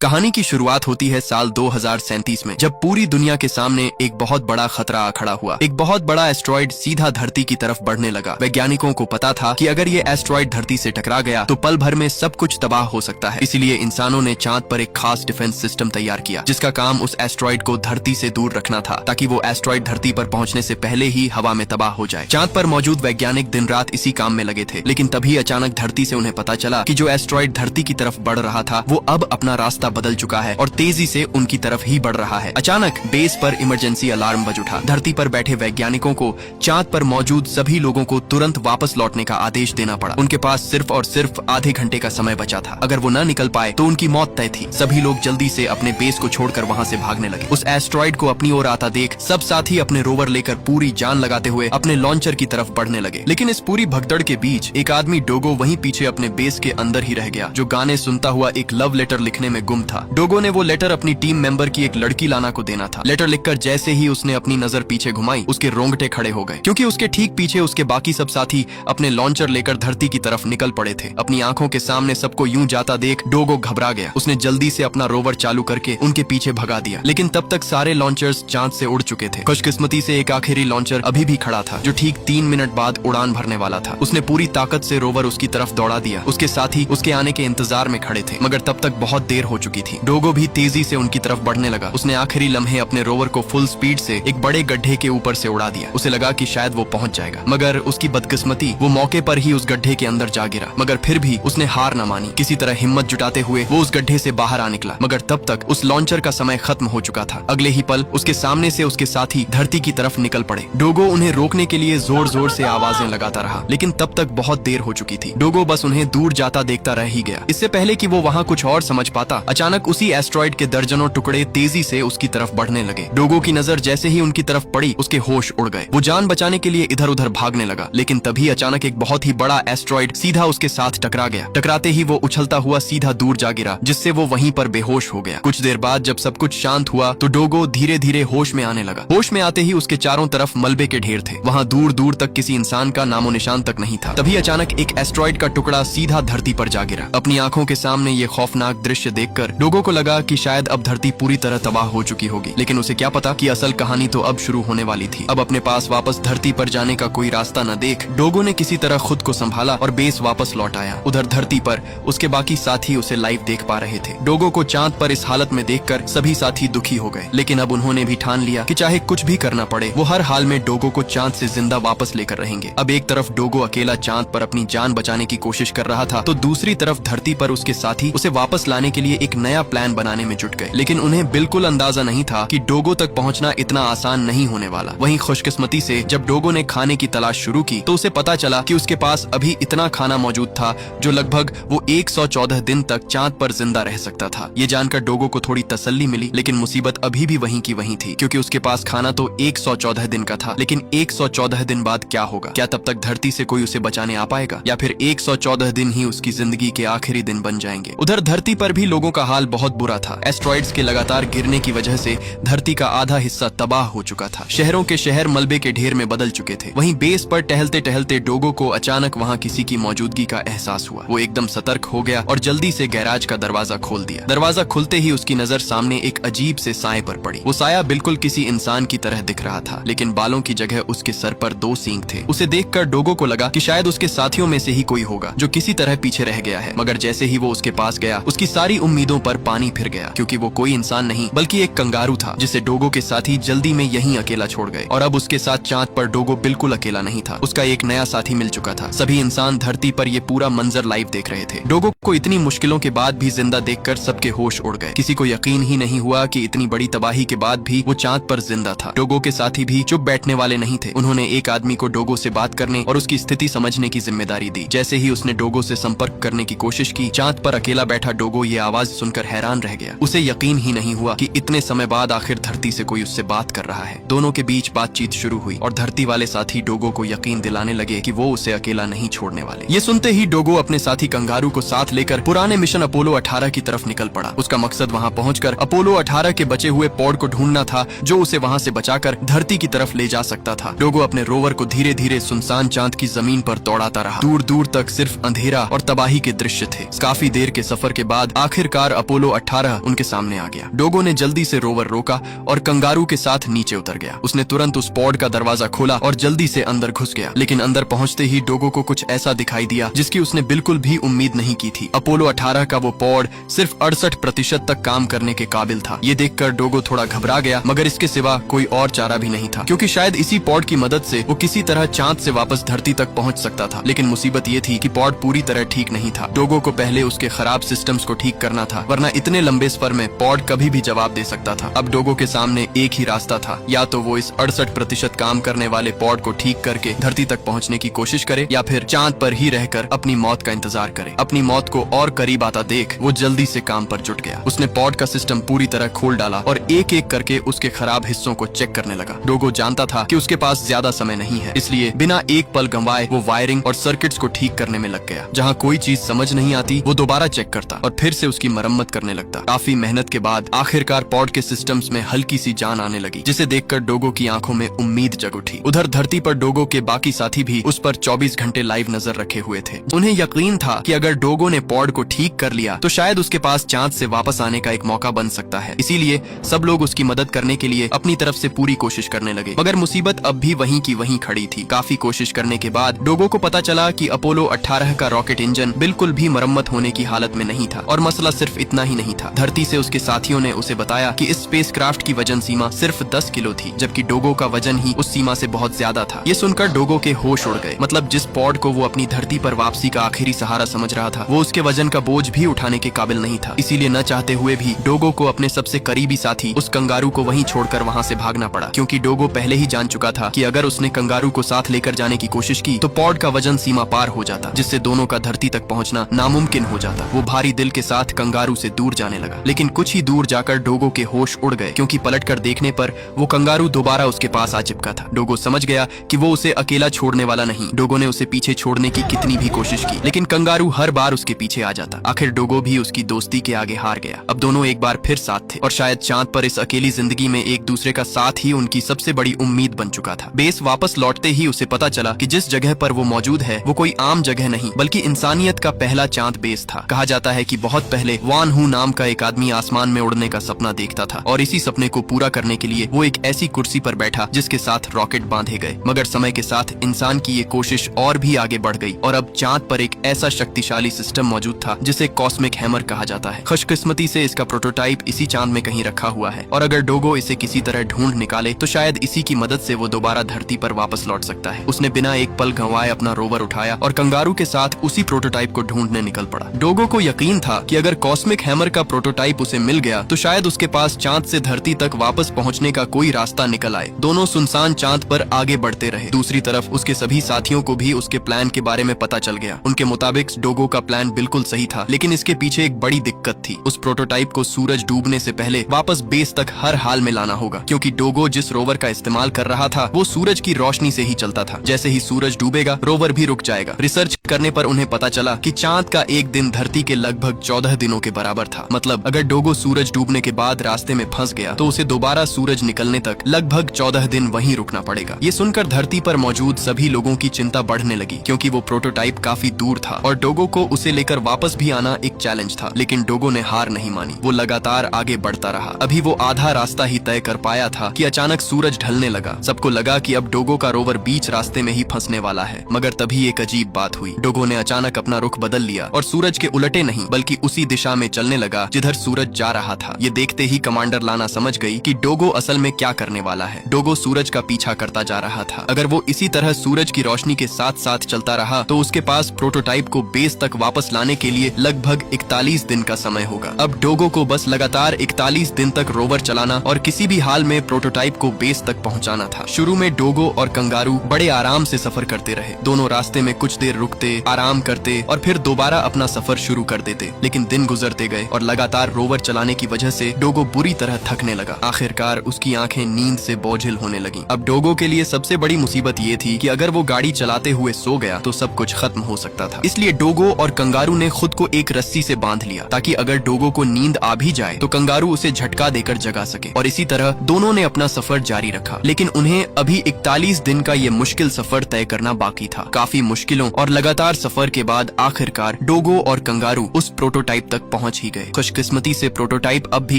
कहानी की शुरुआत होती है साल 2037 में, जब पूरी दुनिया के सामने एक बहुत बड़ा खतरा आ खड़ा हुआ। एक बहुत बड़ा एस्ट्रॉइड सीधा धरती की तरफ बढ़ने लगा। वैज्ञानिकों को पता था कि अगर ये एस्ट्रॉइड धरती से टकरा गया तो पल भर में सब कुछ तबाह हो सकता है। इसीलिए इंसानों ने चांद पर एक खास डिफेंस सिस्टम तैयार किया, जिसका काम उस एस्ट्रॉइड को धरती से दूर रखना था, ताकि वो एस्ट्रॉइड धरती पर पहुंचने से पहले ही हवा में तबाह हो जाए। चांद पर मौजूद वैज्ञानिक दिन रात इसी काम में लगे थे, लेकिन तभी अचानक धरती से उन्हें पता चला कि जो एस्ट्रॉइड धरती की तरफ बढ़ रहा था वो अब अपना रास्ता बदल चुका है और तेजी से उनकी तरफ ही बढ़ रहा है। अचानक बेस पर इमरजेंसी अलार्म बज उठा। धरती पर बैठे वैज्ञानिकों को चांद पर मौजूद सभी लोगों को तुरंत वापस लौटने का आदेश देना पड़ा। उनके पास सिर्फ और सिर्फ आधे घंटे का समय बचा था। अगर वो न निकल पाए तो उनकी मौत तय थी। सभी लोग जल्दी से अपने बेस को छोड़कर वहाँ से भागने लगे। उस एस्ट्रॉइड को अपनी ओर आता देख सब साथी अपने रोवर लेकर पूरी जान लगाते हुए अपने लॉन्चर की तरफ बढ़ने लगे। लेकिन इस पूरी भगदड़ के बीच एक आदमी डोगो वहीं पीछे अपने बेस के अंदर ही रह गया, जो गाने सुनता हुआ एक लव लेटर लिखने में गुम था। डोगो ने वो लेटर अपनी टीम मेंबर की एक लड़की लाना को देना था। लेटर लिखकर जैसे ही उसने अपनी नजर पीछे घुमाई, उसके रोंगटे खड़े हो गए, क्योंकि उसके ठीक पीछे उसके बाकी सब साथी अपने लॉन्चर लेकर धरती की तरफ निकल पड़े थे। अपनी आंखों के सामने सबको यूं जाता देख डोगो घबरा गया। उसने जल्दी से अपना रोवर चालू करके उनके पीछे भगा दिया, लेकिन तब तक सारे लॉन्चर्स चांद से उड़ चुके थे। खुशकिस्मती से एक आखिरी लॉन्चर अभी भी खड़ा था, जो ठीक 3 मिनट बाद उड़ान भरने वाला था। उसने पूरी ताकत से रोवर उसकी तरफ दौड़ा दिया। उसके साथी उसके आने के इंतजार में खड़े थे, मगर तब तक बहुत देर हो चुकी थी। डोगो भी तेजी से उनकी तरफ बढ़ने लगा। उसने आखिरी लम्हे अपने रोवर को फुल स्पीड से एक बड़े गड्ढे के ऊपर से उड़ा दिया। उसे लगा कि शायद वो पहुंच जाएगा, मगर उसकी बदकिस्मती, वो मौके पर ही उस गड्ढे के अंदर जा गिरा। मगर फिर भी उसने हार न मानी। किसी तरह हिम्मत जुटाते हुए वो उस गड्ढे से बाहर आ निकला, मगर तब तक उस लॉन्चर का समय खत्म हो चुका था। अगले ही पल उसके सामने से उसके साथी धरती की तरफ निकल पड़े। डोगो उन्हें रोकने के लिए जोर जोर से आवाजें लगाता रहा, लेकिन तब तक बहुत देर हो चुकी थी। डोगो बस उन्हें दूर जाता देखता रह ही गया। इससे पहले कि वो वहाँ कुछ और समझ पाता, अचानक उसी एस्ट्रॉइड के दर्जनों टुकड़े तेजी से उसकी तरफ बढ़ने लगे। डोगो की नजर जैसे ही उनकी तरफ पड़ी, उसके होश उड़ गए। वो जान बचाने के लिए इधर उधर भागने लगा, लेकिन तभी अचानक एक बहुत ही बड़ा एस्ट्रॉइड सीधा उसके साथ टकरा गया। टकराते ही वो उछलता हुआ सीधा दूर जा गिरा, जिससे वो वहीं पर बेहोश हो गया। कुछ देर बाद जब सब कुछ शांत हुआ तो डोगो धीरे धीरे होश में आने लगा। होश में आते ही उसके चारों तरफ मलबे के ढेर थे। वहाँ दूर दूर तक किसी इंसान का नामो निशान तक नहीं था। तभी अचानक एक एस्ट्रॉइड का टुकड़ा सीधा धरती पर जा गिरा। अपनी आंखों के सामने ये खौफनाक दृश्य देखकर डोगो को लगा कि शायद अब धरती पूरी तरह तबाह हो चुकी होगी, लेकिन उसे क्या पता कि असल कहानी तो अब शुरू होने वाली थी। अब अपने पास वापस धरती पर जाने का कोई रास्ता न देख डोगो ने किसी तरह खुद को संभाला और बेस वापस लौट आया। उधर धरती पर उसके बाकी साथी उसे लाइव देख पा रहे थे। डोगो को चांद पर इस हालत में देखकर सभी साथी दुखी हो गए, लेकिन अब उन्होंने भी ठान लिया कि चाहे कुछ भी करना पड़े, वो हर हाल में डोगो को चांद से जिंदा वापस लेकर रहेंगे। अब एक तरफ डोगो अकेला चांद पर अपनी जान बचाने की कोशिश कर रहा था, तो दूसरी तरफ धरती पर उसके साथी उसे वापस लाने के लिए एक नया प्लान बनाने में जुट गए। लेकिन उन्हें बिल्कुल अंदाजा नहीं था कि डोगो तक पहुंचना इतना आसान नहीं होने वाला। वहीं खुशकिस्मती से जब डोगो ने खाने की तलाश शुरू की तो उसे पता चला कि उसके पास अभी इतना खाना मौजूद था जो लगभग वो 114 दिन तक चांद पर जिंदा रह सकता था। ये जानकर डोगो को थोड़ी तसल्ली मिली, लेकिन मुसीबत अभी भी वहीं की वहीं थी, क्योंकि उसके पास खाना तो 114 दिन का था, लेकिन 114 दिन बाद क्या होगा? क्या तब तक धरती से कोई उसे बचाने आ पाएगा, या फिर 114 दिन ही उसकी जिंदगी के आखिरी दिन बन जाएंगे? उधर धरती पर भी लोगों का हाल बहुत बुरा था। एस्ट्रॉइड्स के लगातार गिरने की वजह से धरती का आधा हिस्सा तबाह हो चुका था। शहरों के शहर मलबे के ढेर में बदल चुके थे। वहीं बेस पर टहलते टहलते डोगो को अचानक वहाँ किसी की मौजूदगी का एहसास हुआ। वो एकदम सतर्क हो गया और जल्दी से गैराज का दरवाजा खोल दिया। दरवाजा खुलते ही उसकी नजर सामने एक अजीब से साए पर पड़ी। वो साया बिल्कुल किसी इंसान की तरह दिख रहा था, लेकिन बालों की जगह उसके सर पर 2 सींग थे। उसे देखकर डोगो को लगा कि शायद उसके साथियों में से ही कोई होगा जो किसी तरह पीछे रह गया है। मगर जैसे ही वो उसके पास गया, उसकी सारी उम्मीदों पर पानी फिर गया, क्योंकि वो कोई इंसान नहीं बल्कि एक कंगारू था, जिसे डोगो के साथी जल्दी में यहीं अकेला छोड़ गए। और अब उसके साथ चांद पर डोगो बिल्कुल अकेला नहीं था। उसका एक नया साथी मिल चुका था। सभी इंसान धरती पर ये पूरा मंजर लाइव देख रहे थे। डोगो को इतनी मुश्किलों के बाद भी जिंदा देखकर सबके होश उड़ गए। किसी को यकीन ही नहीं हुआ कि इतनी बड़ी तबाही के बाद भी वो चांद पर जिंदा था। डोगो के साथी भी चुप बैठने वाले नहीं थे। उन्होंने एक आदमी को डोगो से बात करने और उसकी स्थिति समझने की जिम्मेदारी दी। जैसे ही उसने डोगो से संपर्क करने की कोशिश की, चांद पर अकेला बैठा डोगो ये आवाज सुनकर हैरान रह गया। उसे यकीन ही नहीं हुआ कि इतने समय बाद आखिर धरती से कोई उससे बात कर रहा है। दोनों के बीच बातचीत शुरू हुई और धरती वाले साथी डोगो को यकीन दिलाने लगे कि वो उसे अकेला नहीं छोड़ने वाले। ये सुनते ही डोगो अपने साथी कंगारू को साथ लेकर पुराने मिशन अपोलो 18 की तरफ निकल पड़ा। उसका मकसद वहाँ पहुंचकर अपोलो 18 के बचे हुए पॉड को ढूंढना था, जो उसे वहाँ से बचाकर धरती की तरफ ले जा सकता था। डोगो अपने रोवर को धीरे धीरे सुनसान चांद की जमीन पर दौड़ाता रहा। दूर दूर तक सिर्फ अंधेरा और तबाही के दृश्य थे। काफी देर के सफर के बाद आखिरकार आखिरकार अपोलो 18 उनके सामने आ गया। डोगो ने जल्दी से रोवर रोका और कंगारू के साथ नीचे उतर गया। उसने तुरंत उस पॉड का दरवाजा खोला और जल्दी से अंदर घुस गया, लेकिन अंदर पहुंचते ही डोगो को कुछ ऐसा दिखाई दिया जिसकी उसने बिल्कुल भी उम्मीद नहीं की थी। अपोलो 18 का वो पॉड सिर्फ 68% तक काम करने के काबिल था। ये देखकर डोगो थोड़ा घबरा गया, मगर इसके सिवा कोई और चारा भी नहीं था, क्योंकि शायद इसी पॉड की मदद से वो किसी तरह चांद से वापस धरती तक पहुंच सकता था। लेकिन मुसीबत ये थी कि पॉड पूरी तरह ठीक नहीं था। डोगो को पहले उसके खराब सिस्टम्स को ठीक करना था, वरना इतने लंबे सफर में पॉड कभी भी जवाब दे सकता था। अब डोगो के सामने एक ही रास्ता था, या तो वो इस 68% काम करने वाले पॉड को ठीक करके धरती तक पहुंचने की कोशिश करे, या फिर चांद पर ही रहकर अपनी मौत का इंतजार करे। अपनी मौत को और करीब आता देख वो जल्दी से काम पर जुट गया। उसने पॉड का सिस्टम पूरी तरह खोल डाला और एक एक करके उसके खराब हिस्सों को चेक करने लगा। डोगो जानता था कि उसके पास ज्यादा समय नहीं है, इसलिए बिना एक पल गंवाए वो वायरिंग और सर्किट्स को ठीक करने में लग गया। जहाँ कोई चीज समझ नहीं आती वो दोबारा चेक करता और फिर से उसकी मरम्मत करने लगता। काफी मेहनत के बाद आखिरकार पॉड के सिस्टम्स में हल्की सी जान आने लगी, जिसे देखकर डोगो की आंखों में उम्मीद जग उठी। उधर धरती पर डोगो के बाकी साथी भी उस पर 24 घंटे लाइव नजर रखे हुए थे। उन्हें यकीन था कि अगर डोगो ने पॉड को ठीक कर लिया तो शायद उसके पास चांद से वापस आने का एक मौका बन सकता है। इसीलिए सब लोग उसकी मदद करने के लिए अपनी तरफ से पूरी कोशिश करने लगे, मगर मुसीबत अब भी वहीं की वहीं खड़ी थी। काफी कोशिश करने के बाद डोगो को पता चला कि अपोलो 18 का रॉकेट इंजन बिल्कुल भी मरम्मत होने की हालत में नहीं था। और मसला सिर्फ इतना ही नहीं था, धरती से उसके साथियों ने उसे बताया कि इस स्पेसक्राफ्ट की वजन सीमा सिर्फ 10 किलो थी, जबकि डोगो का वजन ही उस सीमा से बहुत ज्यादा था। ये सुनकर डोगो के होश उड़ गए। मतलब जिस पॉड को वो अपनी धरती पर वापसी का आखिरी सहारा समझ रहा था, वो उसके वजन का बोझ भी उठाने के काबिल नहीं था। इसीलिए न चाहते हुए भी डोगो को अपने सबसे करीबी साथी उस कंगारू को वहीं छोड़कर वहां से भागना पड़ा, क्योंकि डोगो पहले ही जान चुका था कि अगर उसने कंगारू को साथ लेकर जाने की कोशिश की तो पॉड का वजन सीमा पार हो जाता, जिससे दोनों का धरती तक पहुंचना नामुमकिन हो जाता। वो भारी दिल के साथ कंगारू से दूर जाने लगा, लेकिन कुछ ही दूर जाकर डोगो के होश उड़ गए, क्योंकि पलटकर देखने पर वो कंगारू दोबारा उसके पास आ चिपका था। डोगो समझ गया कि वो उसे अकेला छोड़ने वाला नहीं। डोगो ने उसे पीछे छोड़ने की कितनी भी कोशिश की, लेकिन कंगारू हर बार उसके पीछे आ जाता। आखिर डोगो भी उसकी दोस्ती के आगे हार गया। अब दोनों एक बार फिर साथ थे, और शायद चांद पर इस अकेली जिंदगी में एक दूसरे का साथ ही उनकी सबसे बड़ी उम्मीद बन चुका था। बेस वापस लौटते ही उसे पता चला कि जिस जगह पर वो मौजूद है वो कोई आम जगह नहीं, बल्कि इंसानियत का पहला चांद बेस था। कहा जाता है कि बहुत पहले वान हू नाम का एक आदमी आसमान में उड़ने का सपना देखता था, और इसी सपने को पूरा करने के लिए वो एक ऐसी कुर्सी पर बैठा जिसके साथ रॉकेट बांधे गए। मगर समय के साथ इंसान की ये कोशिश और भी आगे बढ़ गई, और अब चांद पर एक ऐसा शक्तिशाली सिस्टम मौजूद था जिसे कॉस्मिक हैमर कहा जाता है। खुशकिस्मती से इसका प्रोटोटाइप इसी चांद में कहीं रखा हुआ है, और अगर डोगो इसे किसी तरह ढूंढ निकाले तो शायद इसी की मदद से वो दोबारा धरती पर वापस लौट सकता है। उसने बिना एक पल गंवाए अपना रोवर उठाया और कंगारू के साथ उसी प्रोटोटाइप को ढूंढने निकल पड़ा। डोगो को यकीन था कि अगर कॉस्मिक हैमर का प्रोटोटाइप उसे मिल गया तो शायद उसके पास चांद से धरती तक वापस पहुंचने का कोई रास्ता निकल आए। दोनों सुनसान चांद पर आगे बढ़ते रहे। दूसरी तरफ उसके सभी साथियों को भी उसके प्लान के बारे में पता चल गया। उनके मुताबिक डोगो का प्लान बिल्कुल सही था, लेकिन इसके पीछे एक बड़ी दिक्कत थी। उस प्रोटोटाइप को सूरज डूबने से पहले वापस बेस तक हर हाल में लाना होगा, क्योंकि डोगो जिस रोवर का इस्तेमाल कर रहा था वो सूरज की रोशनी से ही चलता था। जैसे ही सूरज डूबेगा रोवर भी रुक जाएगा। रिसर्च करने पर उन्हें पता चला कि चांद का एक दिन धरती के लगभग 14 दिनों के बराबर था। मतलब अगर डोगो सूरज डूबने के बाद रास्ते में फंस गया तो उसे दोबारा सूरज निकलने तक लगभग 14 दिन वहीं रुकना पड़ेगा। ये सुनकर धरती पर मौजूद सभी लोगों की चिंता बढ़ने लगी, क्योंकि वो प्रोटोटाइप काफी दूर था और डोगो को उसे लेकर वापस भी आना एक चैलेंज था। लेकिन डोगो ने हार नहीं मानी। वो लगातार आगे बढ़ता रहा। अभी वो आधा रास्ता ही तय कर पाया था कि अचानक सूरज ढलने लगा। सबको लगा कि अब डोगो का रोवर बीच रास्ते में ही फंसने वाला है, मगर तभी एक अजीब बात हुई। डोगो ने अचानक अपना रुख बदल लिया और सूरज के उलटे नहीं बल्कि उसी दिशा में चलने लगा जिधर सूरज जा रहा था। ये देखते ही कमांडर लाना समझ गई कि डोगो असल में क्या करने वाला है। डोगो सूरज का पीछा करता जा रहा था। अगर वो इसी तरह सूरज की रोशनी के साथ साथ चलता रहा तो उसके पास प्रोटोटाइप को बेस तक वापस लाने के लिए लगभग 41 दिन का समय होगा। अब डोगो को बस लगातार 41 दिन तक रोवर चलाना और किसी भी हाल में प्रोटोटाइप को बेस तक पहुंचाना था। शुरू में डोगो और कंगारू बड़े आराम से सफर करते रहे। दोनों रास्ते में कुछ देर रुकते, आराम करते और फिर दोबारा अपना सफर शुरू कर देते। लेकिन दिन गुजरते गए और लगातार रोवर चलाने की वजह से डोगो बुरी तरह थकने लगा। आखिरकार उसकी आंखें नींद से बोझिल होने लगी। अब डोगो के लिए सबसे बड़ी मुसीबत ये थी कि अगर वो गाड़ी चलाते हुए सो गया तो सब कुछ खत्म हो सकता था। इसलिए डोगो और कंगारू ने खुद को एक रस्सी से बांध लिया, ताकि अगर डोगो को नींद आ भी जाए तो कंगारू उसे झटका देकर जगा सके। और इसी तरह दोनों ने अपना सफर जारी रखा। लेकिन उन्हें अभी 41 दिन का ये मुश्किल सफर तय करना बाकी था। काफी मुश्किलों और लगातार सफर के बाद आखिरकार डोगो और कंगारू उस प्रोटोटाइप तक पहुंच ही गए। खुशकिस्मती से प्रोटोटाइप अब भी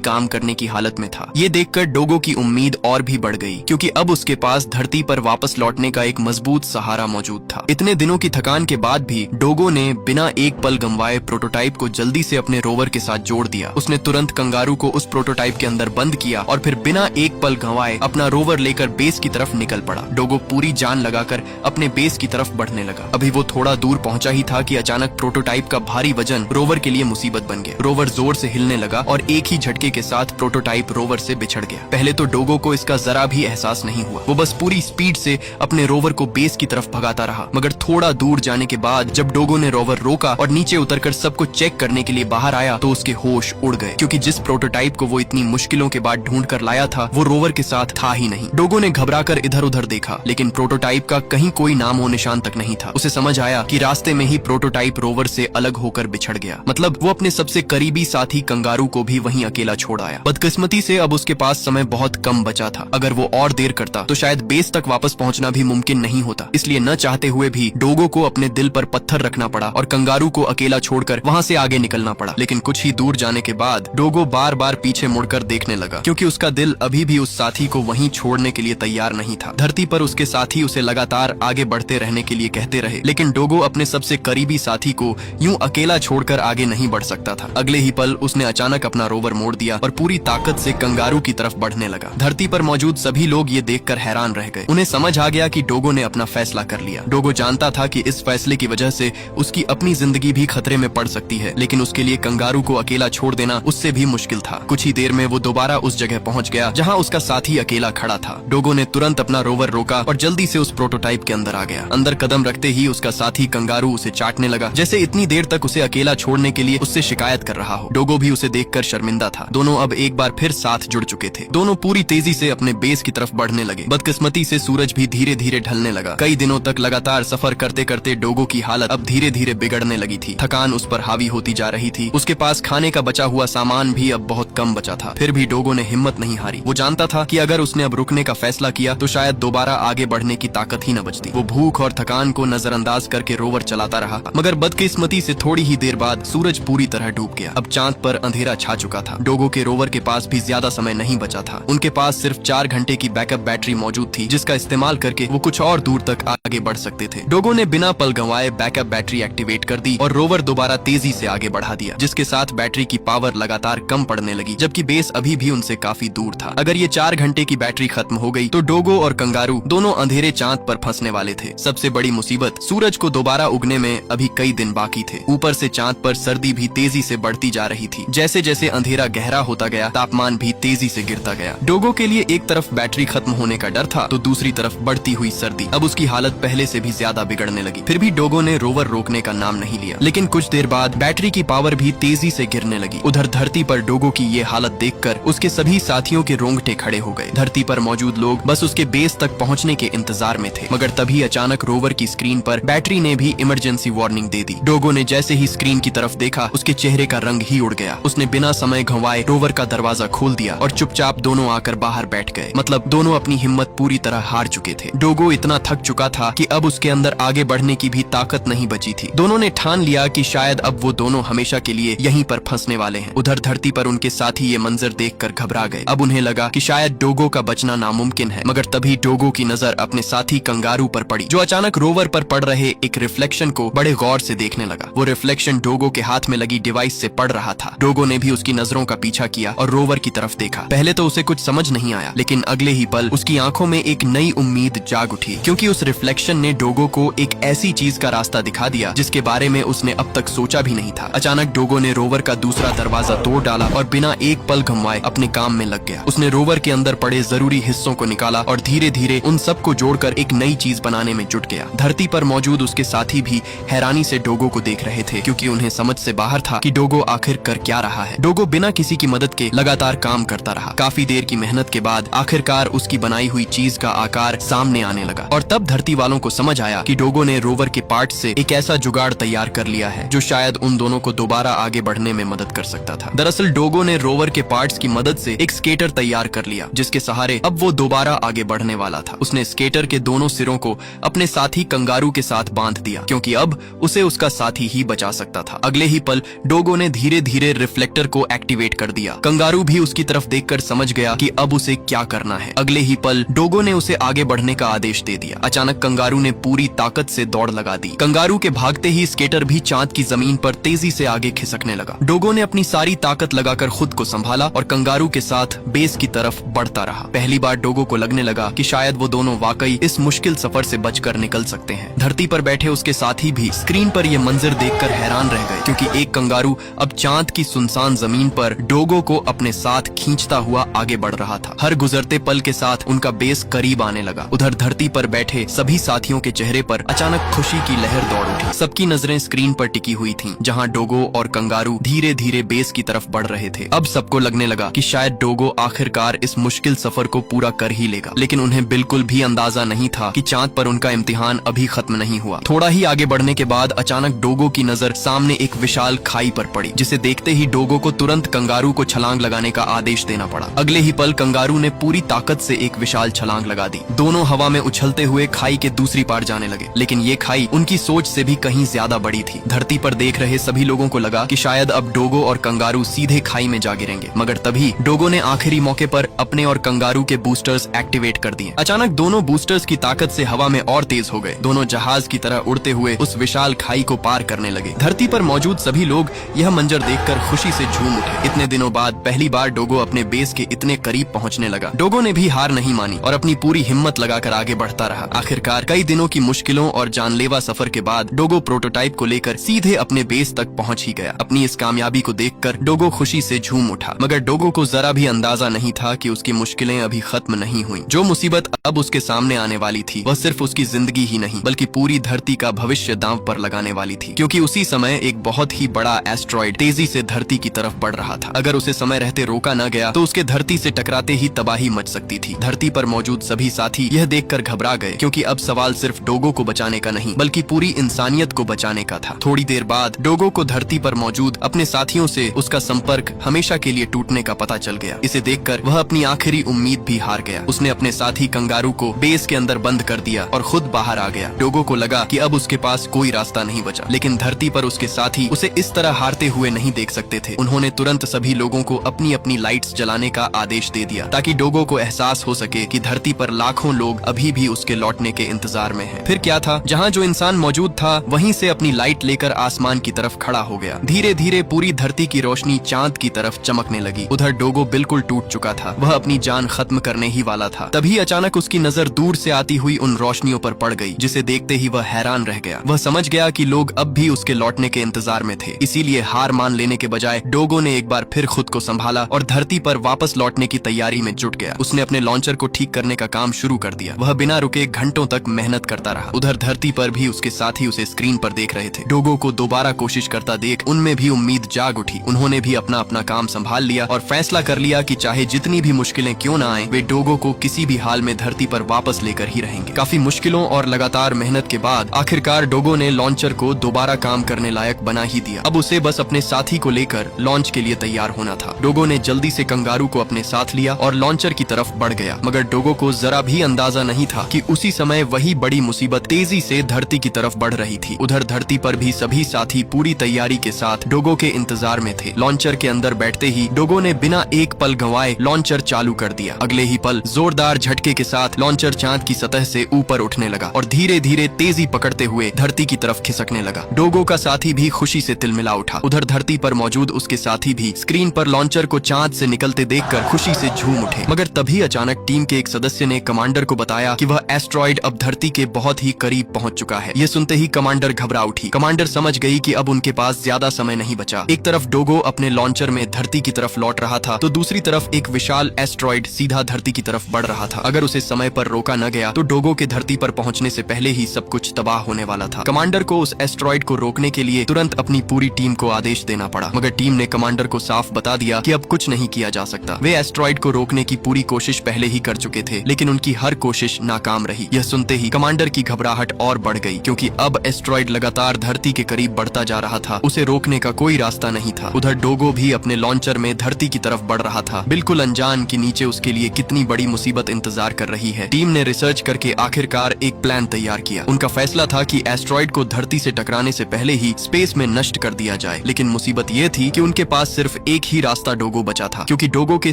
काम करने की हालत में था। ये देखकर डोगो की उम्मीद और भी बढ़ गई, क्योंकि अब उसके पास धरती पर वापस लौटने का एक मजबूत सहारा मौजूद था। इतने दिनों की थकान के बाद भी डोगो ने बिना एक पल गंवाए प्रोटोटाइप को जल्दी से अपने रोवर के साथ जोड़ दिया। उसने तुरंत कंगारू को उस प्रोटोटाइप के अंदर बंद किया और फिर बिना एक पल गंवाए अपना रोवर लेकर बेस की तरफ निकल पड़ा। डोगो पूरी जान लगाकर अपने बेस की तरफ बढ़ने लगा। अभी वो थोड़ा दूर पहुंचा ही था कि अचानक प्रोटोटाइप का भारी वजन रोवर के लिए मुसीबत बन गया। रोवर जोर से हिलने लगा और एक ही झटके के साथ प्रोटोटाइप रोवर से बिछड़ गया। पहले तो डोगो को इसका जरा भी एहसास नहीं हुआ। वो बस पूरी स्पीड से अपने रोवर को बेस की तरफ भगाता रहा, मगर थोड़ा दूर जाने के बाद जब डोगो ने रोवर रोका और नीचे उतरकर सबको चेक करने के लिए बाहर आया तो उसके होश उड़ गए, क्योंकि जिस प्रोटोटाइप को वो इतनी मुश्किलों के बाद ढूंढ कर लाया था वो रोवर के साथ था ही नहीं। डोगो ने घबराकर इधर उधर देखा, लेकिन प्रोटोटाइप का कहीं कोई नामो निशान तक नहीं था। उसे समझ आया कि रास्ते में ही प्रोटोटाइप रोवर से अलग होकर बिछड़ गया। मतलब वो अपने सबसे करीबी साथी कंगारू को भी वहीं अकेला छोड़ आया। बदकिस्मती से अब उसके पास समय बहुत कम बचा था। अगर वो और देर करता तो शायद बेस तक वापस पहुंचना भी मुमकिन नहीं होता। इसलिए न चाहते हुए भी डोगो को अपने दिल पर पत्थर रखना पड़ा और कंगारू को अकेला छोड़कर वहां से आगे निकलना पड़ा। लेकिन कुछ ही दूर जाने के बाद डोगो बार बार पीछे मुड़कर देखने लगा, क्योंकि उसका दिल अभी भी उस साथी को वहीं छोड़ने के लिए तैयार नहीं था। धरती पर उसके साथी उसे लगातार आगे बढ़ते रहने के लिए कहते रहे, लेकिन डोगो अपने सबसे करीबी साथी को यूं अकेला छोड़कर आगे नहीं बढ़ सकता था। अगले ही पल उसने अचानक अपना रोवर मोड़ दिया और पूरी ताकत से कंगारू की तरफ बढ़ने लगा। धरती पर मौजूद सभी लोग ये देखकर हैरान रह गए। उन्हें समझ आ गया कि डोगो ने अपना फैसला कर लिया। डोगो जानता था कि इस फैसले की वजह से उसकी अपनी जिंदगी भी खतरे में पड़ सकती है, लेकिन उसके लिए कंगारू को अकेला छोड़ देना उससे भी मुश्किल था। कुछ ही देर में वो दोबारा उस जगह पहुंच गया जहां उसका साथी अकेला खड़ा था। डोगो ने तुरंत अपना रोवर रोका और जल्दी से उस प्रोटोटाइप के अंदर आ गया। अंदर कदम रखते ही उसका साथी कंगारू उसे चाटने लगा, जैसे इतनी देर तक उसे अकेला छोड़ने के लिए उससे शिकायत कर रहा हो। डोगो भी उसे देखकर शर्मिंदा था। दोनों अब एक बार फिर साथ जुड़ चुके थे। दोनों पूरी तेजी से अपने बेस की तरफ बढ़ने लगे। बदकिस्मती से सूरज भी धीरे धीरे ढलने लगा। कई दिनों तक लगातार सफर करते करते डोगो की हालत अब धीरे धीरे बिगड़ने लगी थी। थकान उस पर हावी होती जा रही थी। उसके पास खाने का बचा हुआ सामान भी अब बहुत कम बचा था। फिर भी डोगो ने हिम्मत नहीं हारी। वो जानता था कि अगर उसने अब रुकने का फैसला किया तो शायद दोबारा आगे बढ़ने की ताकत ही न बचती। वो भूख और थकान को नजरअंदाज करके रोवर चलाता रहा, मगर बदकिस्मती से थोड़ी ही देर बाद सूरज पूरी तरह डूब गया। अब चांद पर अंधेरा छा चुका था। डोगो के रोवर के पास भी ज्यादा समय नहीं बचा था। उनके पास सिर्फ 4 घंटे की बैकअप बैटरी मौजूद थी, जिसका इस्तेमाल करके वो कुछ और दूर तक आगे बढ़ सकते थे। डोगो ने बिना पल गंवाए बैकअप बैटरी एक्टिवेट कर दी और रोवर दोबारा तेजी से आगे बढ़ा दिया, जिसके साथ बैटरी की पावर लगातार कम पड़ने लगी, जबकि बेस अभी भी उनसे काफी दूर था। अगर ये 4 घंटे की बैटरी खत्म हो गई तो डोगो और कंगारू दोनों अंधेरे चांद पर फंसने वाले थे। सबसे बड़ी मुसीबत, सूरज को दोबारा उगने में अभी कई दिन बाकी थे। ऊपर से चांद पर सर्दी भी तेजी से बढ़ती जा रही थी। जैसे जैसे अंधेरा गहरा होता गया, तापमान भी तेजी से गिरता गया। डोगो के लिए एक तरफ बैटरी खत्म होने का डर था तो दूसरी तरफ बढ़ती हुई सर्दी। अब उसकी हालत पहले से भी ज्यादा बिगड़ने लगी। फिर भी डोगो ने रोवर रोकने का नाम नहीं लिया, लेकिन कुछ देर बाद बैटरी की पावर भी तेजी से गिरने लगी। उधर धरती पर डोगो की ये हालत देखकर उसके सभी साथियों के रोंगटे खड़े हो गए। धरती पर मौजूद लोग बस उसके बेस तक पहुंचने के इंतजार में थे, मगर तभी अचानक रोवर की स्क्रीन पर बैटरी ने भी इमरजेंसी वार्निंग दे दी। डोगो ने जैसे ही स्क्रीन की तरफ देखा, उसके चेहरे का रंग ही उड़ गया। उसने बिना समय गंवाए रोवर का दरवाजा खोल दिया और चुपचाप दोनों आकर बाहर बैठ गए। मतलब दोनों अपनी हिम्मत पूरी तरह हार चुके थे। डोगो इतना थक चुका था कि अब उसके अंदर आगे बढ़ने की भी ताकत नहीं बची थी। दोनों ने ठान लिया कि शायद अब वो दोनों हमेशा के लिए यहीं पर फंसने वाले हैं। उधर धरती पर उनके साथी ये मंजर देखकर घबरा गए। अब उन्हें लगा कि शायद डोगो का बचना नामुमकिन है, मगर तभी डोगो की नजर अपने साथी कंगारू पर पड़ी, जो अचानक रोवर पर पड़ रहे एक रिफ्लेक्शन को बड़े गौर से देखने लगा। वो रिफ्लेक्शन डोगो के हाथ में लगी डिवाइस से पड़ रहा था। डोगो ने भी उसकी नजरों का पीछा किया और रोवर की तरफ देखा। पहले तो उसे कुछ समझ नहीं आया, लेकिन अगले ही पल उसकी आंखों में एक नई उम्मीद जाग उठी, क्योंकि उस रिफ्लेक्शन ने डोगो को एक ऐसी चीज का रास्ता दिखा दिया जिसके बारे में उसने अब तक सोचा भी नहीं था। अचानक डोगो ने रोवर का दूसरा दरवाजा तोड़ डाला और बिना एक पल घुमाए अपने काम में लग गया। उसने रोवर के अंदर पड़े जरूरी हिस्सों को निकाला और धीरे धीरे उन सबको जोड़कर एक नई चीज बनाने में जुट गया। धरती पर मौजूद उसके साथी भी हैरानी से डोगो को देख रहे थे, क्योंकि उन्हें समझ से बाहर था कि डोगो आखिर कर क्या रहा है। डोगो बिना किसी की मदद के लगातार काम करता रहा। काफी देर की मेहनत के बाद आखिरकार उसकी बनाई हुई चीज का आकार सामने आने लगा, और तब धरती वालों को समझ आया कि डोगो ने रोवर के पार्ट से एक ऐसा जुगाड़ तैयार कर लिया है जो शायद उन दोनों को दोबारा आगे बढ़ने में मदद कर सकता था। दरअसल डोगो ने रोवर के पार्ट्स की मदद से एक स्केटर तैयार कर लिया, जिसके सहारे अब वो दोबारा आगे बढ़ने वाला था। उसने स्केटर के दोनों सिरों को अपने साथी कंगारू के साथ बांध दिया, क्योंकि अब उसे उसका साथी ही बचा सकता था। अगले ही पल डोगो डोगो ने धीरे धीरे रिफ्लेक्टर को एक्टिवेट कर दिया। कंगारू भी उसकी तरफ देखकर समझ गया कि अब उसे क्या करना है। अगले ही पल डोगो ने उसे आगे बढ़ने का आदेश दे दिया। अचानक कंगारू ने पूरी ताकत से दौड़ लगा दी। कंगारू के भागते ही स्केटर भी चांद की जमीन पर तेजी से आगे खिसकने लगा। डोगो ने अपनी सारी ताकत लगाकर खुद को संभाला और कंगारू के साथ बेस की तरफ बढ़ता रहा। पहली बार डोगो को लगने लगा कि शायद वो दोनों वाकई इस मुश्किल सफर से बचकर निकल सकते हैं। धरती पर बैठे उसके साथी भी स्क्रीन पर यह मंजर देखकर हैरान रह गए, क्योंकि एक कंगारू अब चांद की सुनसान जमीन पर डोगो को अपने साथ खींचता हुआ आगे बढ़ रहा था। हर गुजरते पल के साथ उनका बेस करीब आने लगा। उधर धरती पर बैठे सभी साथियों के चेहरे पर अचानक खुशी की लहर दौड़ उठी। सबकी नजरें स्क्रीन पर टिकी हुई थीं, जहां डोगो और कंगारू धीरे धीरे बेस की तरफ बढ़ रहे थे। अब सबको लगने लगा कि शायद डोगो आखिरकार इस मुश्किल सफर को पूरा कर ही लेगा, लेकिन उन्हें बिल्कुल भी अंदाजा नहीं था कि चांद पर उनका इम्तिहान अभी खत्म नहीं हुआ। थोड़ा ही आगे बढ़ने के बाद अचानक डोगो की नजर सामने एक विशाल खाई पर पड़ी, जिसे देखते ही डोगो को तुरंत कंगारू को छलांग लगाने का आदेश देना पड़ा। अगले ही पल कंगारू ने पूरी ताकत से एक विशाल छलांग लगा दी। दोनों हवा में उछलते हुए खाई के दूसरी पार जाने लगे, लेकिन ये खाई उनकी सोच से भी कहीं ज्यादा बड़ी थी। धरती पर देख रहे सभी लोगों को लगा कि शायद अब डोगो और कंगारू सीधे खाई में जा गिरेंगे, मगर तभी डोगो ने आखिरी मौके पर अपने और कंगारू के बूस्टर्स एक्टिवेट कर दिए। अचानक दोनों बूस्टर्स की ताकत से हवा में और तेज हो गए। दोनों जहाज की तरह उड़ते हुए उस विशाल खाई को पार करने लगे। धरती पर मौजूद सभी लोग यह मंजर देखकर खुशी से झूम उठे। इतने दिनों बाद पहली बार डोगो अपने बेस के इतने करीब पहुंचने लगा। डोगो ने भी हार नहीं मानी और अपनी पूरी हिम्मत लगाकर आगे बढ़ता रहा। आखिरकार कई दिनों की मुश्किलों और जानलेवा सफर के बाद डोगो प्रोटोटाइप को लेकर सीधे अपने बेस तक पहुंच ही गया। अपनी इस कामयाबी को देखकर डोगो खुशी से झूम उठा, मगर डोगो को जरा भी अंदाजा नहीं था कि उसकी मुश्किलें अभी खत्म नहीं हुई। जो मुसीबत अब उसके सामने आने वाली थी वह सिर्फ उसकी जिंदगी ही नहीं बल्कि पूरी धरती का भविष्य दांव पर लगाने वाली थी, क्योंकि उसी समय एक बहुत ही बड़ा एस्ट्रॉइड तेजी से धरती की तरफ बढ़ रहा था। अगर उसे समय रहते रोका न गया तो उसके धरती से टकराते ही तबाही मच सकती थी। धरती पर मौजूद सभी साथी यह देखकर घबरा गए, क्योंकि अब सवाल सिर्फ डोगो को बचाने का नहीं बल्कि पूरी इंसानियत को बचाने का था। थोड़ी देर बाद डोगो को धरती पर मौजूद अपने साथियों से उसका संपर्क हमेशा के लिए टूटने का पता चल गया। इसे देखकर वह अपनी आखिरी उम्मीद भी हार गया। उसने अपने साथी कंगारू को बेस के अंदर बंद कर दिया और खुद बाहर आ गया। डोगो को लगा कि अब उसके पास कोई रास्ता नहीं बचा, लेकिन धरती पर उसके साथी उसे इस तरह हारते हुए नहीं देख सकते थे। उन्होंने तुरंत सभी लोगों को अपनी अपनी लाइट्स जलाने का आदेश दे दिया, ताकि डोगो को एहसास हो सके कि धरती पर लाखों लोग अभी भी उसके लौटने के इंतजार में हैं। फिर क्या था, जहाँ जो इंसान मौजूद था वहीं से अपनी लाइट लेकर आसमान की तरफ खड़ा हो गया। धीरे धीरे पूरी धरती की रोशनी चांद की तरफ चमकने लगी। उधर डोगो बिल्कुल टूट चुका था, वह अपनी जान खत्म करने ही वाला था। तभी अचानक उसकी नजर दूर से आती हुई उन रोशनियों पर पड़ गई, जिसे देखते ही वह हैरान रह गया। वह समझ गया कि लोग अब भी उसके लौटने के इंतजार में थे। इसीलिए हार मान लेने के बजाय डोगो ने एक बार फिर खुद को संभाला और धरती पर वापस लौटने की तैयारी में जुट गया। उसने अपने लॉन्चर को ठीक करने का काम शुरू कर दिया। वह बिना रुके घंटों तक मेहनत करता रहा। उधर धरती पर भी उसके साथी उसे स्क्रीन पर देख रहे थे। डोगो को दोबारा कोशिश करता देख उनमें भी उम्मीद जाग उठी। उन्होंने भी अपना अपना काम संभाल लिया और फैसला कर लिया कि चाहे जितनी भी मुश्किलें क्यों न आए, वे डोगो को किसी भी हाल में धरती पर वापस लेकर ही रहेंगे। काफी मुश्किलों और लगातार मेहनत के बाद आखिरकार डोगो ने लॉन्चर को दोबारा काम करने लायक बना ही दिया। अब उसे बस अपने साथी को लेकर लॉन्च के लिए तैयार होना था। डोगो ने जल्दी से कंगारू को अपने साथ लिया और लॉन्चर की तरफ बढ़ गया, मगर डोगो को जरा भी अंदाजा नहीं था कि उसी समय वही बड़ी मुसीबत तेजी से धरती की तरफ बढ़ रही थी। उधर धरती पर भी सभी साथी पूरी तैयारी के साथ डोगो के इंतजार में थे। लॉन्चर के अंदर बैठते ही डोगो ने बिना एक पल गंवाए लॉन्चर चालू कर दिया। अगले ही पल जोरदार झटके के साथ लॉन्चर चांद की सतह से ऊपर उठने लगा और धीरे धीरे तेजी पकड़ते हुए धरती की तरफ खिसकने लगा। डोगो का साथी भी खुशी से तिलमिला उठा। उधर धरती पर मौजूद उसके साथी भी स्क्रीन पर लॉन्चर को चांद से निकलते देखकर खुशी से झूम उठे। मगर तभी अचानक टीम के एक सदस्य ने कमांडर को बताया कि वह एस्ट्रॉइड अब धरती के बहुत ही करीब पहुंच चुका है। ये सुनते ही कमांडर घबरा उठी। कमांडर समझ गई कि अब उनके पास ज्यादा समय नहीं बचा। एक तरफ डोगो अपने लॉन्चर में धरती की तरफ लौट रहा था, तो दूसरी तरफ एक विशाल एस्ट्रॉइड सीधा धरती की तरफ बढ़ रहा था। अगर उसे समय पर रोका न गया तो डोगो के धरती पर पहुंचने से पहले ही सब कुछ तबाह होने वाला था। कमांडर को उस एस्ट्रॉइड को रोकने के लिए तुरंत अपनी पूरी टीम को आदेश देना पड़ा, मगर टीम ने कमांडर को साफ बता दिया कि अब कुछ नहीं किया जा सकता। वे एस्ट्रॉइड को रोकने की पूरी कोशिश पहले ही कर चुके थे, लेकिन उनकी हर कोशिश नाकाम रही। यह सुनते ही कमांडर की घबराहट और बढ़ गई, क्योंकि अब एस्ट्रॉइड लगातार धरती के करीब बढ़ता जा रहा था। उसे रोकने का कोई रास्ता नहीं था। उधर डोगो भी अपने लॉन्चर में धरती की तरफ बढ़ रहा था, बिल्कुल अनजान कि नीचे उसके लिए कितनी बड़ी मुसीबत इंतजार कर रही है। टीम ने रिसर्च करके आखिरकार एक प्लान तैयार किया। उनका फैसला था कि एस्ट्रॉइड को धरती से टकराने से पहले ही स्पेस में नष्ट कर दिया जाए। पाए। लेकिन मुसीबत ये थी कि उनके पास सिर्फ एक ही रास्ता डोगो बचा था, क्योंकि डोगो के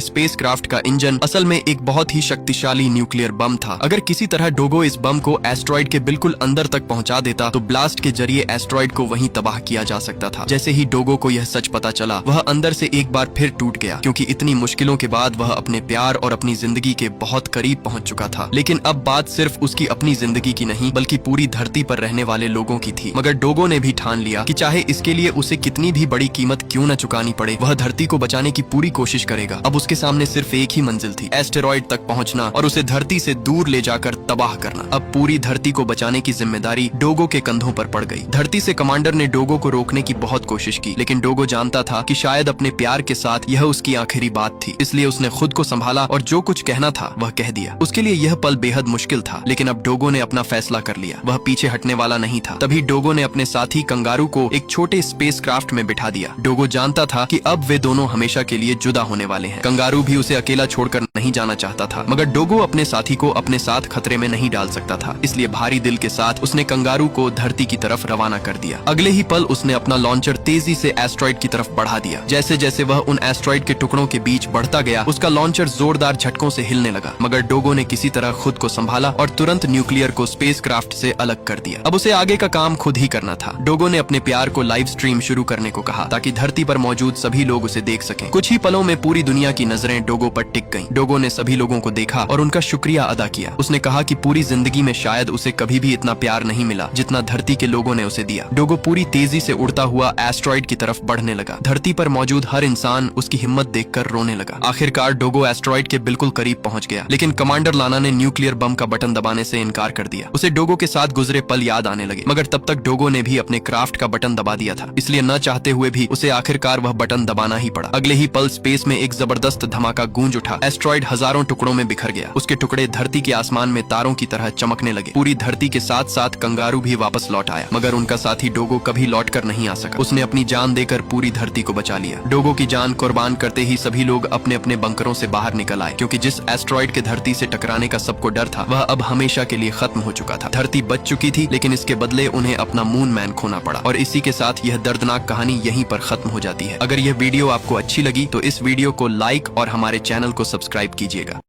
स्पेसक्राफ्ट का इंजन असल में एक बहुत ही शक्तिशाली न्यूक्लियर बम था। अगर किसी तरह डोगो इस बम को एस्ट्रॉइड के बिल्कुल अंदर तक पहुंचा देता तो ब्लास्ट के जरिए एस्ट्रॉइड को वहीं तबाह किया जा सकता था। जैसे ही डोगो को यह सच पता चला, वह अंदर से एक बार फिर टूट गया, क्योंकि इतनी मुश्किलों के बाद वह अपने प्यार और अपनी जिंदगी के बहुत करीब पहुंच चुका था। लेकिन अब बात सिर्फ उसकी अपनी जिंदगी की नहीं, बल्कि पूरी धरती पर रहने वाले लोगों की थी। मगर डोगो ने भी ठान लिया कि चाहे इसके लिए उसे कितनी भी बड़ी कीमत क्यों न चुकानी पड़े, वह धरती को बचाने की पूरी कोशिश करेगा। अब उसके सामने सिर्फ एक ही मंजिल थी, एस्टेरॉइड तक पहुंचना और उसे धरती से दूर ले जाकर तबाह करना। अब पूरी धरती को बचाने की जिम्मेदारी डोगो के कंधों पर पड़ गई। धरती से कमांडर ने डोगो को रोकने की बहुत कोशिश की, लेकिन डोगो जानता था कि शायद अपने प्यार के साथ यह उसकी आखिरी बात थी। इसलिए उसने खुद को संभाला और जो कुछ कहना था वह कह दिया। उसके लिए यह पल बेहद मुश्किल था, लेकिन अब डोगो ने अपना फैसला कर लिया। वह पीछे हटने वाला नहीं था। तभी डोगो ने अपने साथी कंगारू को एक छोटे स्पेसक्राफ्ट में बिठा दिया। डोगो जानता था कि अब वे दोनों हमेशा के लिए जुदा होने वाले हैं। कंगारू भी उसे अकेला छोड़कर नहीं जाना चाहता था, मगर डोगो अपने साथी को अपने साथ खतरे में नहीं डाल सकता था। इसलिए भारी दिल के साथ उसने कंगारू को धरती की तरफ रवाना कर दिया। अगले ही पल उसने अपना लॉन्चर तेजी से एस्ट्रॉइड की तरफ बढ़ा दिया। जैसे जैसे वह उन एस्ट्रॉइड के टुकड़ों के बीच बढ़ता गया, उसका लॉन्चर जोरदार झटकों से हिलने लगा। मगर डोगो ने किसी तरह खुद को संभाला और तुरंत न्यूक्लियर को स्पेसक्राफ्ट से अलग कर दिया। अब उसे आगे का काम खुद ही करना था। डोगो ने अपने प्यार को लाइव स्ट्रीम शुरू करने को कहा, ताकि धरती पर मौजूद सभी लोग उसे देख सकें। कुछ ही पलों में पूरी दुनिया की नजरें डोगो पर टिक गईं। डोगो ने सभी लोगों को देखा और उनका शुक्रिया अदा किया। उसने कहा कि पूरी जिंदगी में शायद उसे कभी भी इतना प्यार नहीं मिला जितना धरती के लोगों ने उसे दिया। डोगो पूरी तेजी से उड़ता हुआ एस्ट्रॉइड की तरफ बढ़ने लगा। धरती पर मौजूद हर इंसान उसकी हिम्मत देखकर रोने लगा। आखिरकार डोगो एस्ट्रॉइड के बिल्कुल करीब पहुंच गया, लेकिन कमांडर लाना ने न्यूक्लियर बम का बटन दबाने से इनकार कर दिया। उसे डोगो के साथ गुजरे पल याद आने लगे, मगर तब तक डोगो ने भी अपने क्राफ्ट का बटन दबा दिया था। इसलिए न चाहते हुए भी उसे आखिरकार वह बटन दबाना ही पड़ा। अगले ही पल स्पेस में एक जबरदस्त धमाका गूंज उठा। एस्ट्रॉइड हजारों टुकड़ों में बिखर गया। उसके टुकड़े धरती के आसमान में तारों की तरह चमकने लगे। पूरी धरती के साथ साथ कंगारू भी वापस लौट आया, मगर उनका साथी डोगो कभी लौट कर नहीं आ सका। उसने अपनी जान देकर पूरी धरती को बचा लिया। डोगो की जान कुर्बान करते ही सभी लोग अपने अपने बंकरों से बाहर निकल आए, क्योंकि जिस एस्ट्रॉइड के धरती से टकराने का सबको डर था, वह अब हमेशा के लिए खत्म हो चुका था। धरती बच चुकी थी, लेकिन इसके बदले उन्हें अपना मून मैन खोना पड़ा। और इसी के साथ यह दर्दनाक कहानी यहीं पर खत्म हो जाती है। अगर यह वीडियो आपको अच्छी लगी तो इस वीडियो को लाइक और हमारे चैनल को सब्सक्राइब कीजिएगा।